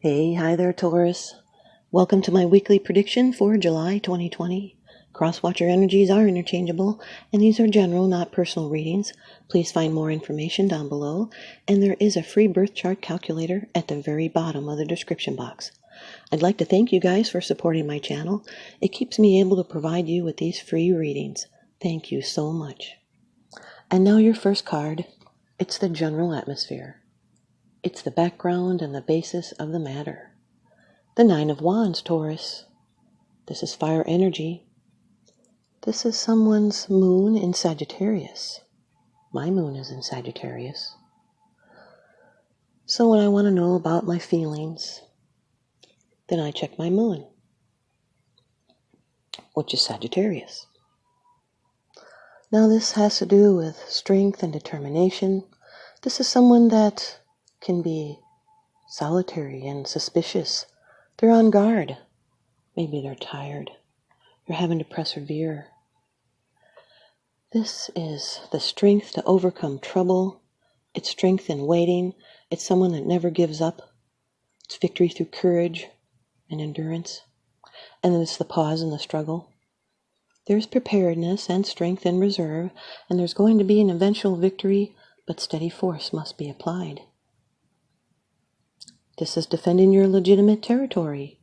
Hey, hi there, Taurus. Welcome to my weekly prediction for July 2020. Cross-watcher energies are interchangeable, and these are general, not personal readings. Please find more information down below, and there is a free birth chart calculator at the very bottom of the description box. I'd like to thank you guys for supporting my channel. It keeps me able to provide you with these free readings. Thank you so much. And now your first card. It's the general atmosphere. It's the background and the basis of the matter. The Nine of Wands, Taurus. This is fire energy. This is someone's moon in Sagittarius. My moon is in Sagittarius. So when I want to know about my feelings, then I check my moon, which is Sagittarius. Now this has to do with strength and determination. This is someone that can be solitary and suspicious. They're on guard. Maybe they're tired. You're having to persevere. This is the strength to overcome trouble. It's strength in waiting. It's someone that never gives up. It's victory through courage and endurance. And then it's the pause in the struggle. There's preparedness and strength in reserve, and there's going to be an eventual victory, but steady force must be applied. This is defending your legitimate territory,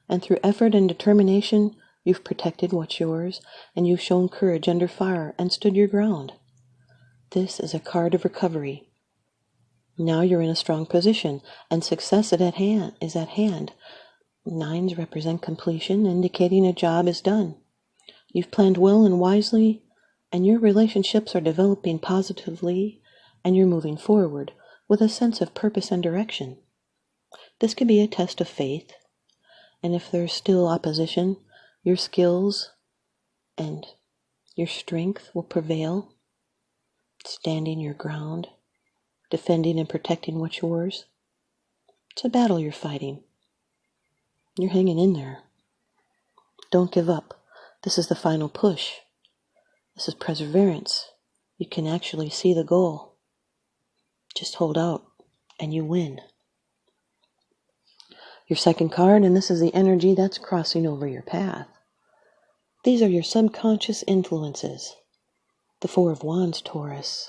and through effort and determination, you've protected what's yours, and you've shown courage under fire and stood your ground. This is a card of recovery. Now you're in a strong position, and success is at hand. Nines represent completion, indicating a job is done. You've planned well and wisely, and your relationships are developing positively, and you're moving forward with a sense of purpose and direction. This could be a test of faith, and if there's still opposition, your skills and your strength will prevail, standing your ground, defending and protecting what's yours. It's a battle you're fighting. You're hanging in there. Don't give up. This is the final push. This is perseverance. You can actually see the goal. Just hold out, and you win. Your second card, and this is the energy that's crossing over your path. These are your subconscious influences. The Four of Wands, Taurus.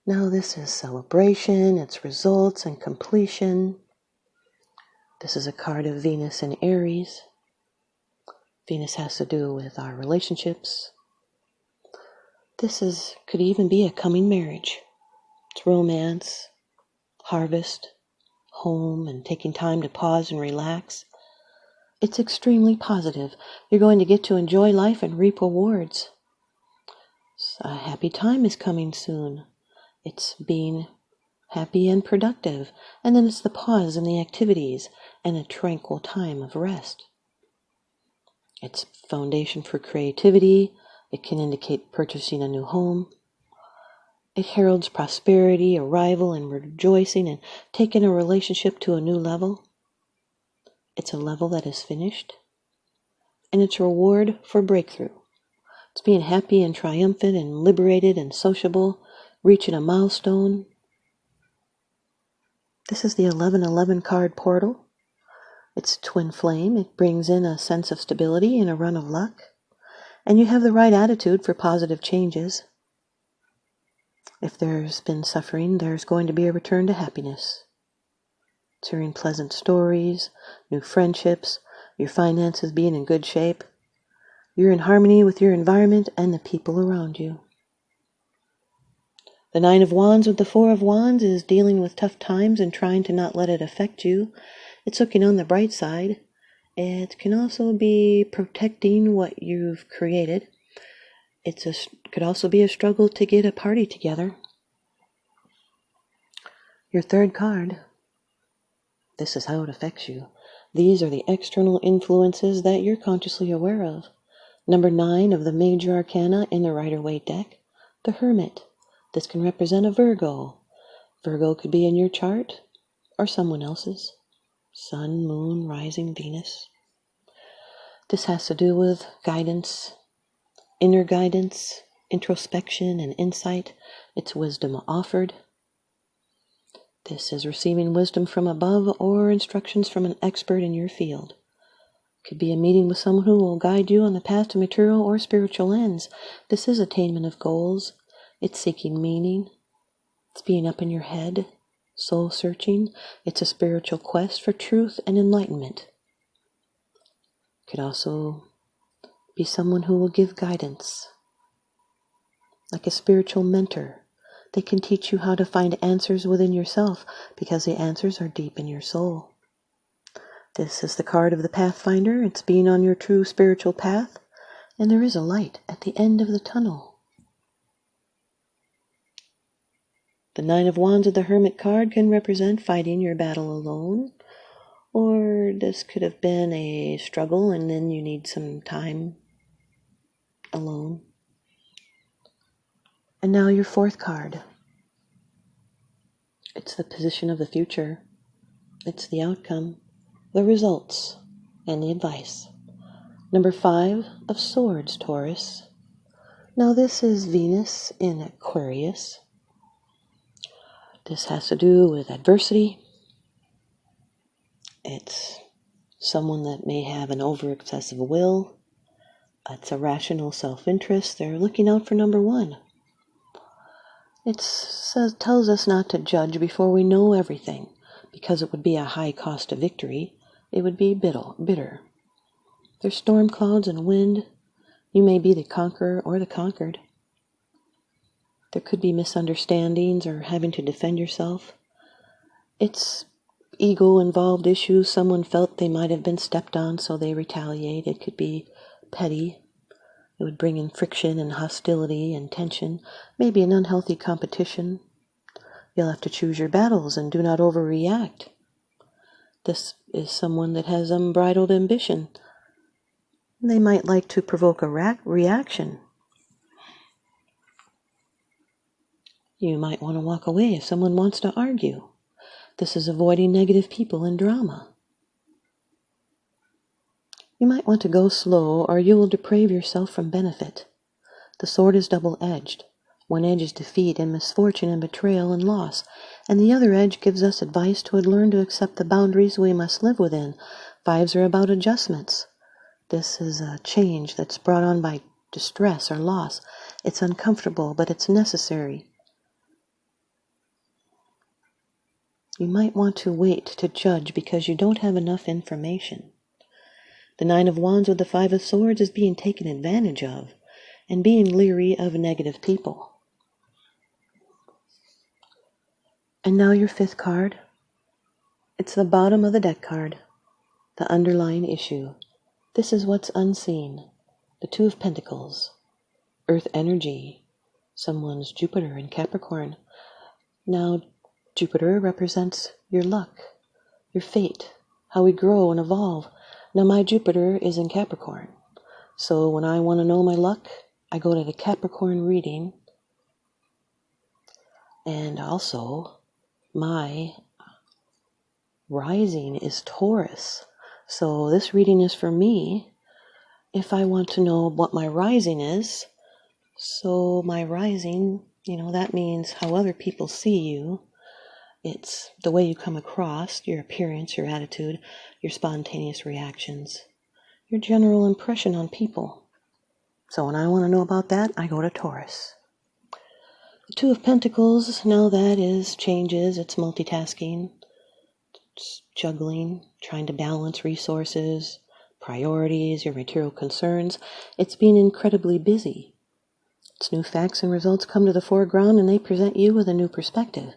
Now this is celebration, it's results and completion. This is a card of Venus and Aries. Venus has to do with our relationships. Could even be a coming marriage. It's romance, harvest, home, and taking time to pause and relax. It's extremely positive. You're going to get to enjoy life and reap rewards. A happy time is coming soon. It's being happy and productive. And then it's the pause in the activities and a tranquil time of rest. It's foundation for creativity. It can indicate purchasing a new home. It heralds prosperity, arrival, and rejoicing, and taking a relationship to a new level. It's a level that is finished. And it's a reward for breakthrough. It's being happy and triumphant and liberated and sociable, reaching a milestone. This is the 1111 card portal. It's twin flame. It brings in a sense of stability and a run of luck. And you have the right attitude for positive changes. If there's been suffering, there's going to be a return to happiness. It's hearing pleasant stories, new friendships, your finances being in good shape. You're in harmony with your environment and the people around you. The Nine of Wands with the Four of Wands is dealing with tough times and trying to not let it affect you. It's looking on the bright side. It can also be protecting what you've created. Could also be a struggle to get a party together. Your third card. This is how it affects you. These are the external influences that you're consciously aware of. Number 9 of the major arcana in the Rider-Waite deck, the Hermit. This can represent a Virgo. Virgo could be in your chart or someone else's. Sun, Moon, Rising, Venus. This has to do with guidance, inner guidance, introspection, and insight. It's wisdom offered. This is receiving wisdom from above or instructions from an expert in your field. Could be a meeting with someone who will guide you on the path to material or spiritual ends. This is attainment of goals. It's seeking meaning. It's being up in your head, soul searching. It's a spiritual quest for truth and enlightenment. Could also be someone who will give guidance, like a spiritual mentor. They can teach you how to find answers within yourself because the answers are deep in your soul. This is the card of the Pathfinder. It's being on your true spiritual path, and there is a light at the end of the tunnel. The Nine of Wands of the Hermit card can represent fighting your battle alone, or this could have been a struggle and then you need some time alone. And now your fourth card. It's the position of the future. It's the outcome, the results, and the advice. Number 5 of Swords, Taurus. Now this is Venus in Aquarius. This has to do with adversity. It's someone that may have an over-excessive will. It's a rational self-interest. They're looking out for number 1. It tells us not to judge before we know everything, because it would be a high cost of victory. It would be bitter. There's storm clouds and wind. You may be the conqueror or the conquered. There could be misunderstandings or having to defend yourself. It's ego-involved issues. Someone felt they might have been stepped on, so they retaliate. It could be petty. It would bring in friction and hostility and tension, maybe an unhealthy competition. You'll have to choose your battles and do not overreact. This is someone that has unbridled ambition. They might like to provoke a reaction. You might want to walk away if someone wants to argue. This is avoiding negative people and drama. You might want to go slow, or you will deprave yourself from benefit. The sword is double-edged. One edge is defeat and misfortune and betrayal and loss, and the other edge gives us advice to learn to accept the boundaries we must live within. 5s are about adjustments. This is a change that's brought on by distress or loss. It's uncomfortable, but it's necessary. You might want to wait to judge because you don't have enough information. The 9 of Wands with the 5 of Swords is being taken advantage of and being leery of negative people. And now your 5th card. It's the bottom of the deck card, the underlying issue. This is what's unseen. The 2 of Pentacles, Earth energy, someone's Jupiter in Capricorn. Now, Jupiter represents your luck, your fate, how we grow and evolve. Now my Jupiter is in Capricorn, so when I want to know my luck, I go to the Capricorn reading. And also, my rising is Taurus, so this reading is for me if I want to know what my rising is. So my rising, that means how other people see you. It's the way you come across, your appearance, your attitude, your spontaneous reactions, your general impression on people. So when I want to know about that, I go to Taurus. The 2 of Pentacles, now that is changes, it's multitasking, it's juggling, trying to balance resources, priorities, your material concerns. It's being incredibly busy. It's new facts and results come to the foreground and they present you with a new perspective.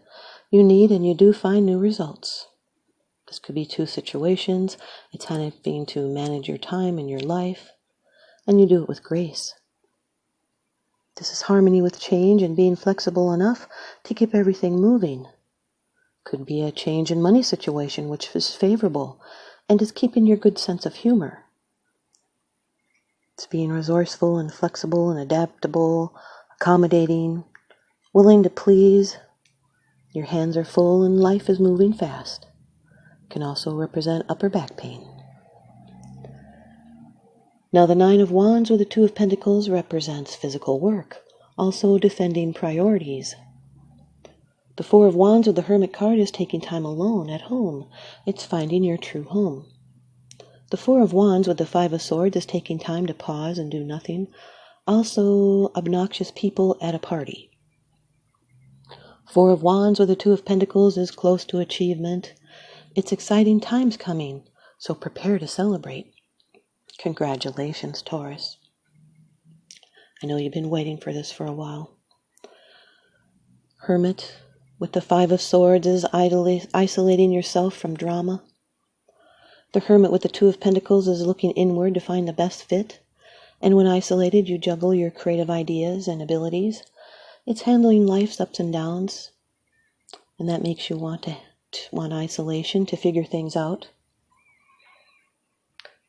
You need and you do find new results. This could be 2 situations. It's having to manage your time and your life, and you do it with grace. This is harmony with change and being flexible enough to keep everything moving. Could be a change in money situation which is favorable and is keeping your good sense of humor. It's being resourceful and flexible and adaptable, accommodating, willing to please. Your hands are full and life is moving fast. It can also represent upper back pain. Now the 9 of Wands with the 2 of Pentacles represents physical work, also defending priorities. The Four of Wands with the Hermit card is taking time alone at home. It's finding your true home. The Four of Wands with the Five of Swords is taking time to pause and do nothing. Also, obnoxious people at a party. Four of Wands with the Two of Pentacles is close to achievement. It's exciting times coming, so prepare to celebrate. Congratulations, Taurus. I know you've been waiting for this for a while. Hermit with the Five of Swords is isolating yourself from drama. The Hermit with the Two of Pentacles is looking inward to find the best fit. And when isolated, you juggle your creative ideas and abilities. It's handling life's ups and downs. And that makes you want isolation to figure things out.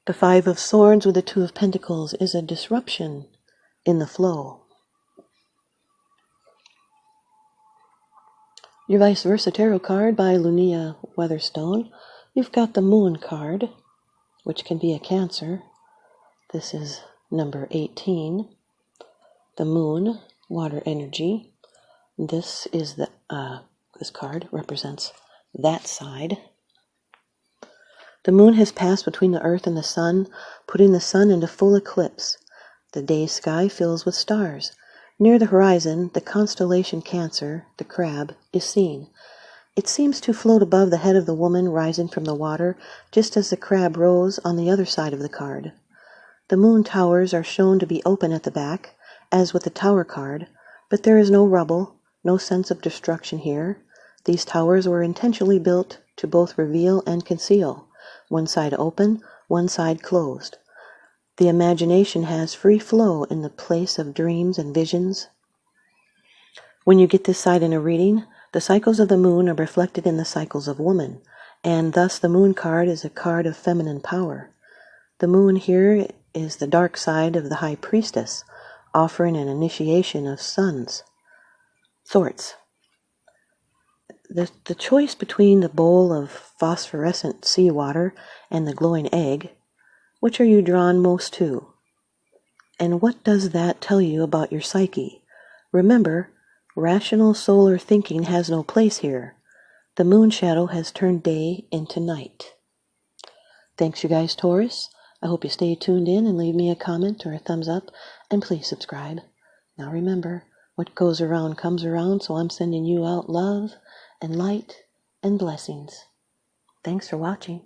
The Five of Swords with the Two of Pentacles is a disruption in the flow. Your ViceVersa Tarot card by Lunaea Weatherstone. You've got the Moon card, which can be a Cancer. This is number 18. The Moon, water energy. This is this card represents that side. The Moon has passed between the Earth and the Sun, putting the Sun into full eclipse. The day sky fills with stars. Near the horizon, the constellation Cancer, the crab, is seen. It seems to float above the head of the woman rising from the water, just as the crab rose on the other side of the card. The moon towers are shown to be open at the back, as with the Tower card, but there is no rubble, no sense of destruction here. These towers were intentionally built to both reveal and conceal, one side open, one side closed. The imagination has free flow in the place of dreams and visions. When you get this side in a reading, the cycles of the moon are reflected in the cycles of woman, and thus the moon card is a card of feminine power. The moon here is the dark side of the high priestess, offering an initiation of sorts. The choice between the bowl of phosphorescent seawater and the glowing egg, which are you drawn most to? And what does that tell you about your psyche? Remember, rational solar thinking has no place here. The moon shadow has turned day into night. Thanks, you guys, Taurus. I hope you stay tuned in and leave me a comment or a thumbs up, and please subscribe. Now remember, what goes around comes around, so I'm sending you out love and light and blessings. Thanks for watching.